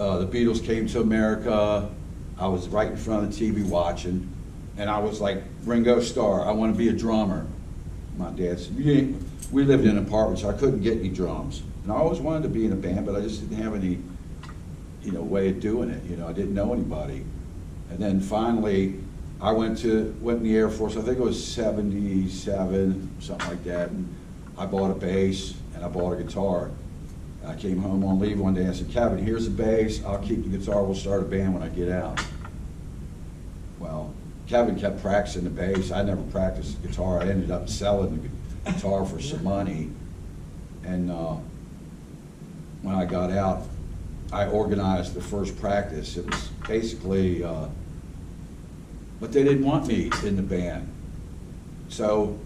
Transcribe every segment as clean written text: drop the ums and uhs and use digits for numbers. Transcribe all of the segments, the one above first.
the Beatles came to America. I was right in front of the TV watching, and I was like, Ringo Starr, I want to be a drummer. My dad said, we lived in an apartment, so I couldn't get any drums. And I always wanted to be in a band, but I just didn't have any, way of doing it. I didn't know anybody. And then finally, I went in the Air Force. I think it was 77, something like that. And I bought a bass and I bought a guitar. I came home on leave one day and I said, Kevin, here's the bass. I'll keep the guitar. We'll start a band when I get out. Well, Kevin kept practicing the bass. I never practiced the guitar. I ended up selling the guitar for some money. And when I got out, I organized the first practice. It was basically, but they didn't want me in the band. So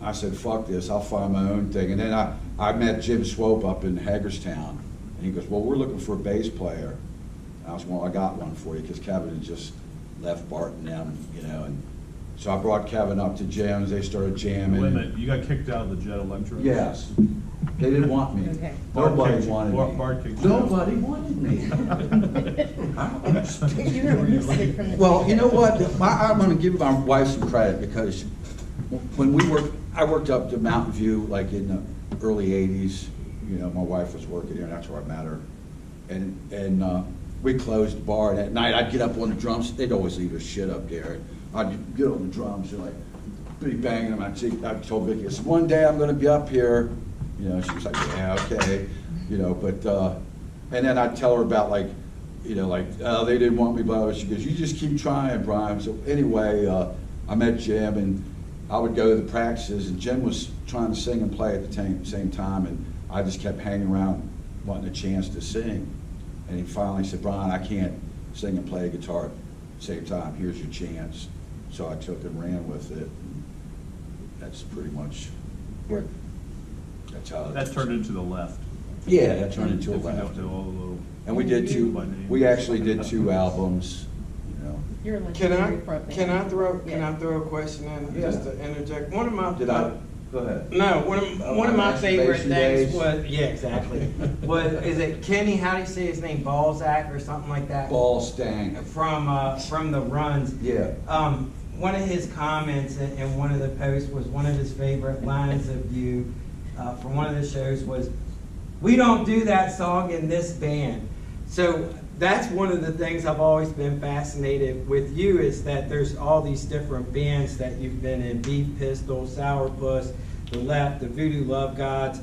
I said, fuck this, I'll find my own thing. And then I met Jim Swope up in Hagerstown. And he goes, well, we're looking for a bass player. And I was, well, I got one for you, because Kevin had just left Bart and them, and so I brought Kevin up to jams. They started jamming. Wait a minute, you got kicked out of the Jet Electro? Yes. They didn't want me. Okay. Nobody wanted me. Bart kicked you out. Nobody wanted me. I don't understand. You were music from the Well, you know what? I'm going to give my wife some credit, because when I worked up to Mountain View like in the early '80s. My wife was working here, and that's where I met her. And we closed the bar, and at night I'd get up on the drums. They'd always leave a shit up there. I'd get on the drums and like be banging them. I told Vicki, I said, one day I'm going to be up here. She was like, yeah, okay. But and then I'd tell her about they didn't want me, blah. She goes, you just keep trying, Brian. So anyway, I met Jim, and I would go to the practices, and Jim was trying to sing and play at the same time, and I just kept hanging around wanting a chance to sing. And he finally said, Brian, I can't sing and play guitar at the same time. Here's your chance. So I took and ran with it. And that's pretty much where, that's how That turned into the left. Yeah, that turned into a If you left. don't know all the little. And we did we actually did 2 albums, You're like Can I Yeah. throw a question in, Yeah. just to interject? One of my Did I? Go ahead. No, one of my favorite Masturbation things days. was, yeah, exactly. Is it Kenny, how do you say his name, Balzac or something like that? Ball Stank. From the Runs. Yeah. One of his comments in one of the posts was one of his favorite lines of you from one of the shows was, we don't do that song in this band. So that's one of the things I've always been fascinated with you, is that there's all these different bands that you've been in, Beef Pistol, Sourpuss, The Left, the Voodoo Love Gods.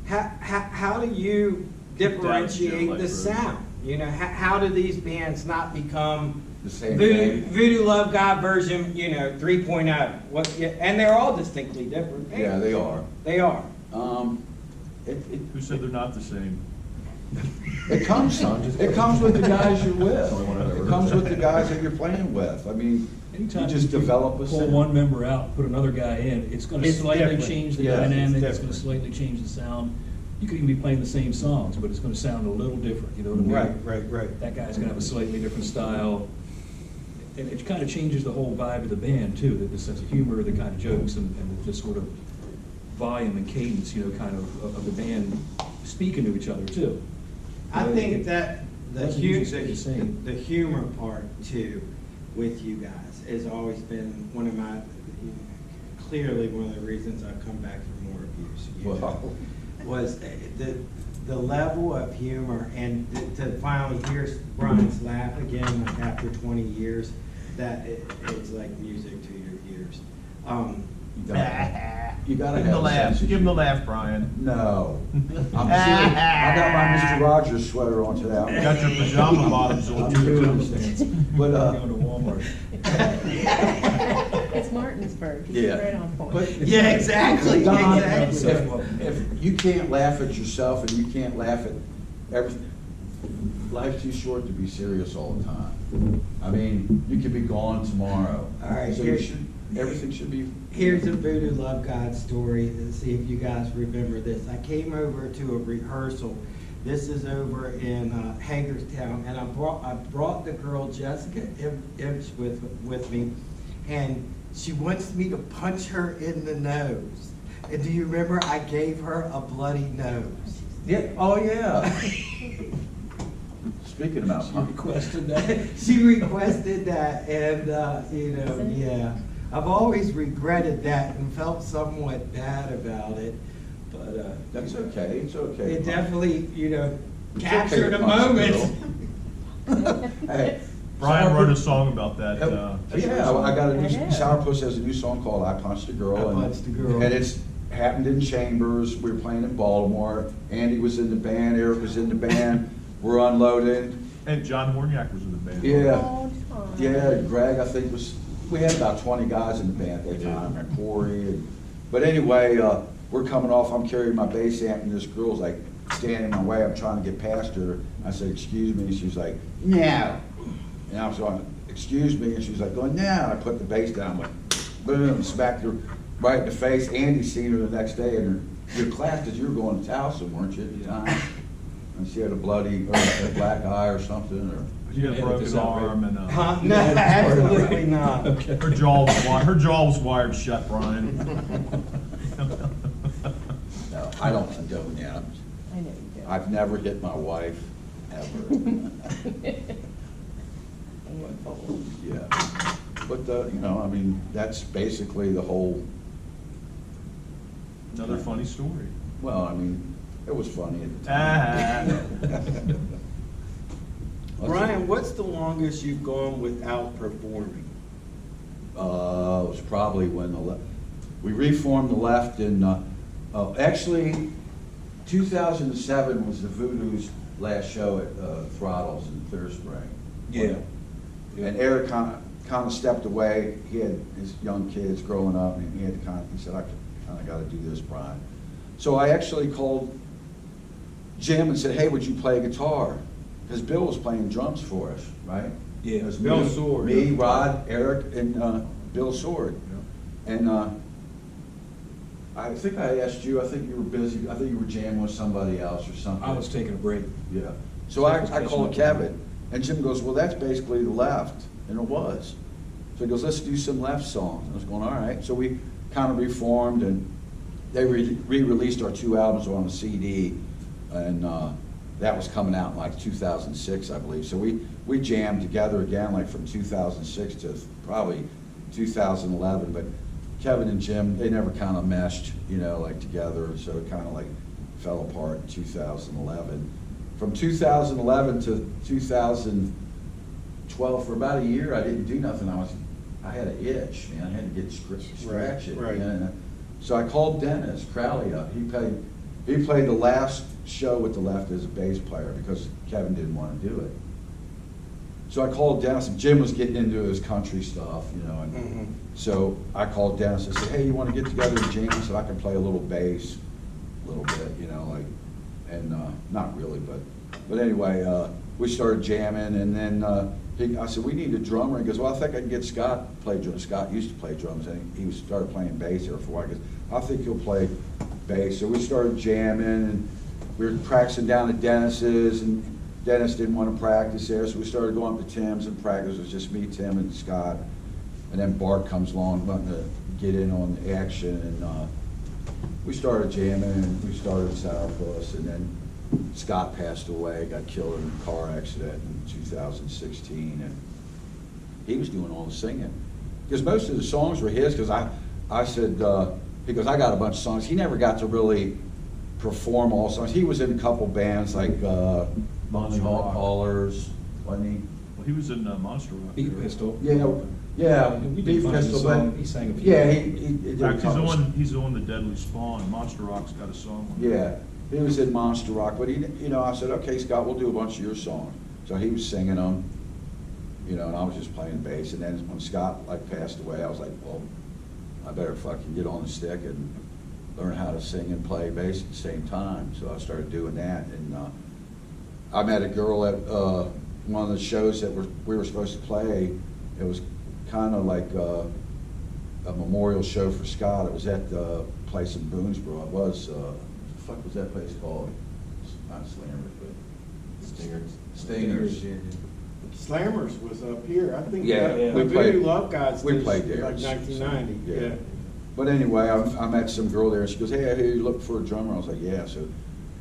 How do you differentiate the sound? How do these bands not become The same thing. Voodoo Love God version, 3.0? And they're all distinctly different bands. Yeah, they are. They are. Who said they're not the same? It comes with the guys you're with. It comes with the guys that you're playing with. I mean, Anytime you just develop a pull sound. one member out, put another guy in, it's going to It's slightly different. change the Yeah, it's dynamic. It's going different. to slightly change the sound. You could even be playing the same songs, but it's going to sound a little different. You know what I mean? Right. That guy's going to have a slightly different style, and it kind of changes the whole vibe of the band too. The sense of humor, the kind of jokes, and the just sort of volume and cadence, kind of the band speaking to each other too. I think that the Doesn't usually stay the same. humor part too, with you guys, has always been one of my, clearly one of the reasons I've come back for more reviews. Wow. Was the level of humor, and to finally hear Brian's laugh again, like after 20 years, that it's like music to your ears. You gotta Give him have the a laugh. sense of Give him the laugh, Brian. No. I'm serious. I got my Mr. Rogers sweater on today. You got your pajama bottoms on I'm too. doing this. But Going to Walmart. It's Martinsburg. It's Yeah. right on point. But Yeah, exactly. Don, Exactly. if you can't laugh at yourself and you can't laugh at everything, life's too short to be serious all the time. I mean, you could be gone tomorrow. All right, So everything should be. Here's a Voodoo Love God story, and see if you guys remember this. I came over to a rehearsal. This is over in Hagerstown, and I brought the girl Jessica Ibs with me, and she wants me to punch her in the nose. And do you remember I gave her a bloody nose? Yeah. Oh yeah. Speaking about punk, Requested that. She requested that, and, yeah. I've always regretted that and felt somewhat bad about it, but, that's okay, it's okay. it definitely, It's captured okay a to punch moment. Hey, Brian wrote a song about that. yeah, I got a new, Yeah. Sourpuss has a new song called I Punched a Girl. I and- Punched a Girl. And it's happened in Chambers, we were playing in Baltimore, Andy was in the band, Eric was in the band, we're unloading. And John Horniak was in the band. Yeah. Oh, Tom. Yeah, Greg, I think we had about 20 guys in the band at that time, and Corey, but anyway, we're coming off, I'm carrying my bass amp, and this girl's like standing in my way, I'm trying to get past her. I said, excuse me, and she's like, no. And I was going, excuse me, and she's like, going, no. I put the bass down, went, boom, smacked her right in the face. Andy seen her the next day, and your class, because you were going to Towson, weren't you, at the time? And she had a bloody, or a black eye or something, or. She had a broken arm and No, absolutely not. Okay. her jaw was wired shut, Brian. No, I don't condone that. I know you do. I've never hit my wife, ever. Yeah, but, I mean, that's basically the whole, Another funny story. well, I mean, it was funny at the time. Brian, what's the longest you've gone without performing? It was probably when we reformed the left in, actually, 2007 was the Voodoo's last show at Throttles in Clear Spring. Yeah. And Eric kind of stepped away. He had his young kids growing up, and he had to he said, I kind of got to do this, Brian. So I actually called Jim and said, hey, would you play guitar? Because Bill was playing drums for us, right? Yeah. It was Bill me, Sword. Me, Rod, Eric, and Bill Sword. And I think I asked you, I think you were busy, I think you were jamming with somebody else or something. I was taking a break. Yeah. So I called Kevin, and Jim goes, well, that's basically the left, and it was. So he goes, let's do some left songs. And I was going, all right. So we kind of reformed, and they re-released our 2 albums on a CD, and that was coming out in like 2006, I believe. So we jammed together again, like from 2006 to probably 2011, but Kevin and Jim, they never kind of meshed, like together, so it kind of like fell apart in 2011. From 2011 to 2012, for about a year, I didn't do nothing. I had an itch, man. I had to get scratch it. Right. And so I called Dennis Crowley up. He played the last show with the left as a bass player because Kevin didn't want to do it. So I called Dennis, and Jim was getting into his country stuff, and so I called Dennis and said, hey, you want to get together and jam so I can play a little bass, a little bit, and not really, but anyway, we started jamming, and then I said, we need a drummer. He goes, well, I think I can get Scott to play drums. Scott used to play drums, and he started playing bass here for a while. He goes, I think he'll play bass. So we started jamming, and we were practicing down at Dennis's, and Dennis didn't want to practice there, so we started going up to Tim's and practice. It was just me, Tim, and Scott. And then Bart comes along wanting to get in on the action, and we started jamming, and we started Sourpuss, and then Scott passed away, got killed in a car accident in 2016, and he was doing all the singing. Because most of the songs were his, because I said, he goes, I got a bunch of songs. He never got to really perform all songs. He was in a couple bands like Monster Hall Rock. Callers, wasn't he? Well, he was in Monster Rock. Beat Pistol. Yeah, We Beef did find Pistol, a but song. He sang a few. yeah, he did In a fact, couple. he's on the Deadly Spawn. Monster Rock's got a song on it. Yeah, he was in Monster Rock, but I said, okay, Scott, we'll do a bunch of your songs. So he was singing them, and I was just playing bass. And then when Scott passed away, I was like, well, I better fucking get on the stick and learn how to sing and play bass at the same time. So I started doing that, and I met a girl at one of the shows that we were supposed to play. It was kind of like a memorial show for Scott. It was at the place in Boonesboro. It was, what the fuck was that place called? Not Slammers, but Stingers. Slammers was up here, I think. Yeah, The we played- Voodoo Love Guys we did played there. like 1990, yeah. But anyway, I met some girl there, and she goes, hey, I hear you looking for a drummer. I was like, yeah. So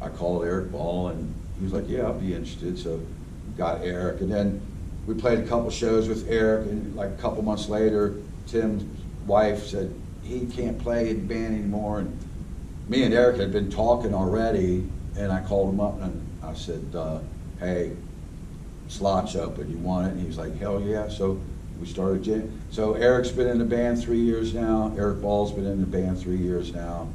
I called Eric Ball, and he was like, yeah, I'll be interested. So got Eric, and then we played a couple shows with Eric, and like a couple months later, Tim's wife said he can't play in the band anymore, and me and Eric had been talking already, and I called him up and I said, hey, slot's open, you want it? And he was like, hell yeah. So we started jamming. So Eric's been in the band 3 years now. Eric Ball's been in the band 3 years now.